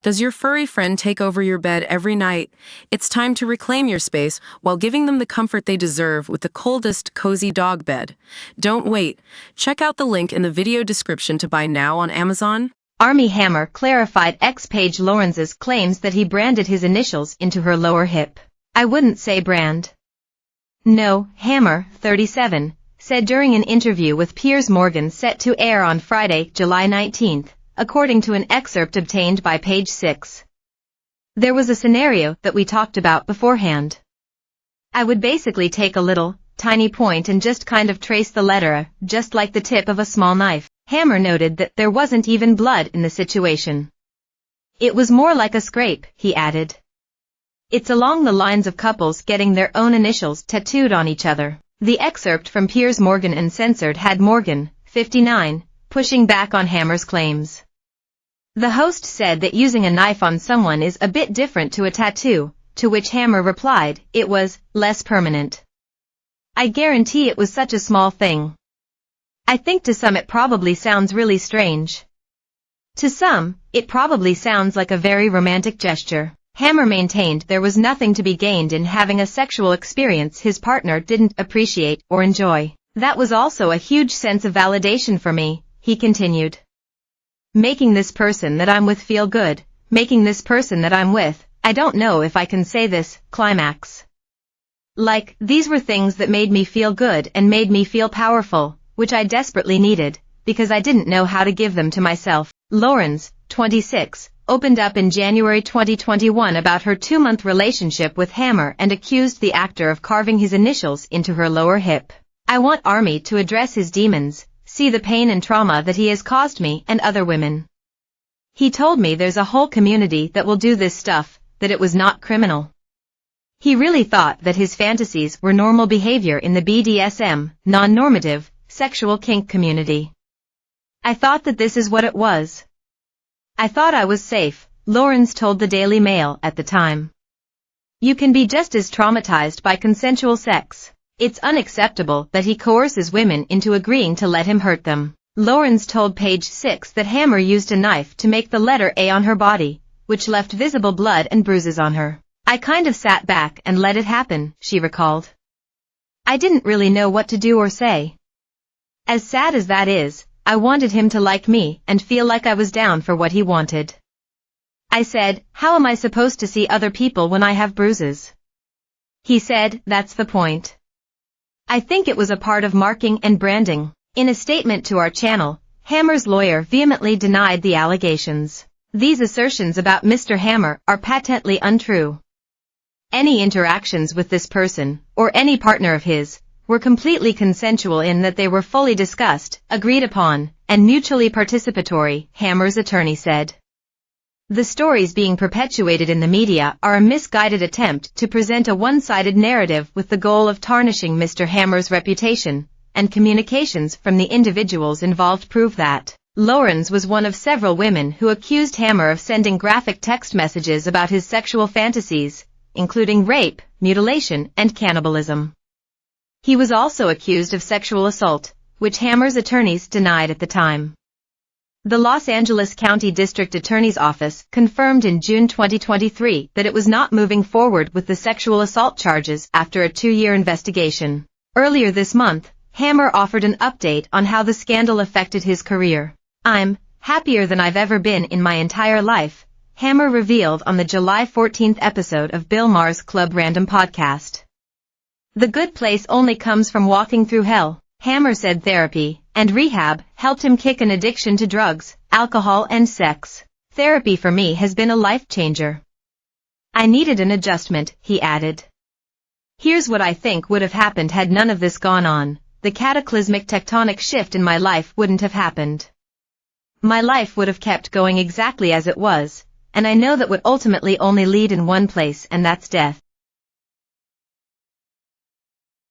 Does your furry friend take over your bed every night? It's time to reclaim your space while giving them the comfort they deserve with the coldest, cozy dog bed. Don't wait. Check out the link in the video description to buy now on Amazon. Armie Hammer clarified ex-Paige Lorenze's claims that he branded his initials into her lower hip. "I wouldn't say brand." No, Hammer, 37, said during an interview with Piers Morgan set to air on Friday, July 19th. According to an excerpt obtained by Page 6. "There was a scenario that we talked about beforehand. I would basically take a little, tiny point and just kind of trace the letter A, just like the tip of a small knife." Hammer noted that there wasn't even blood in the situation. "It was more like a scrape," he added. "It's along the lines of couples getting their own initials tattooed on each other." The excerpt from Piers Morgan Uncensored had Morgan, 59, pushing back on Hammer's claims. The host said that using a knife on someone is a bit different to a tattoo, to which Hammer replied, "It was less permanent. I guarantee it was such a small thing. I think to some it probably sounds really strange. To some, it probably sounds like a very romantic gesture." Hammer maintained there was nothing to be gained in having a sexual experience his partner didn't appreciate or enjoy. "That was also a huge sense of validation for me," he continued. "Making this person that I'm with feel good, making this person that I'm with, I don't know if I can say this, climax. Like, these were things that made me feel good and made me feel powerful, which I desperately needed, because I didn't know how to give them to myself." Lorenze, 26, opened up in January 2021 about her 2-month relationship with Hammer and accused the actor of carving his initials into her lower hip. "I want Armie to address his demons, see the pain and trauma that he has caused me and other women. He told me there's a whole community that will do this stuff, that it was not criminal. He really thought that his fantasies were normal behavior in the BDSM, non-normative, sexual kink community. I thought that this is what it was. I thought I was safe," Lorenze told the Daily Mail at the time. "You can be just as traumatized by consensual sex. It's unacceptable that he coerces women into agreeing to let him hurt them." Lorenze told Page 6 that Hammer used a knife to make the letter A on her body, which left visible blood and bruises on her. "I kind of sat back and let it happen," she recalled. "I didn't really know what to do or say. As sad as that is, I wanted him to like me and feel like I was down for what he wanted. I said, how am I supposed to see other people when I have bruises? He said, that's the point. I think it was a part of marking and branding." In a statement to our channel, Hammer's lawyer vehemently denied the allegations. "These assertions about Mr. Hammer are patently untrue. Any interactions with this person, or any partner of his, were completely consensual in that they were fully discussed, agreed upon, and mutually participatory," Hammer's attorney said. "The stories being perpetuated in the media are a misguided attempt to present a one-sided narrative with the goal of tarnishing Mr. Hammer's reputation, and communications from the individuals involved prove that." Lorenze was one of several women who accused Hammer of sending graphic text messages about his sexual fantasies, including rape, mutilation, and cannibalism. He was also accused of sexual assault, which Hammer's attorneys denied at the time. The Los Angeles County District Attorney's Office confirmed in June 2023 that it was not moving forward with the sexual assault charges after a 2-year investigation. Earlier this month, Hammer offered an update on how the scandal affected his career. "I'm happier than I've ever been in my entire life," Hammer revealed on the July 14th episode of Bill Maher's Club Random podcast. "The good place only comes from walking through hell." Hammer said therapy and rehab helped him kick an addiction to drugs, alcohol and sex. "Therapy for me has been a life changer. I needed an adjustment," he added. "Here's what I think would have happened had none of this gone on. The cataclysmic tectonic shift in my life wouldn't have happened. My life would have kept going exactly as it was, and I know that would ultimately only lead in one place, and that's death."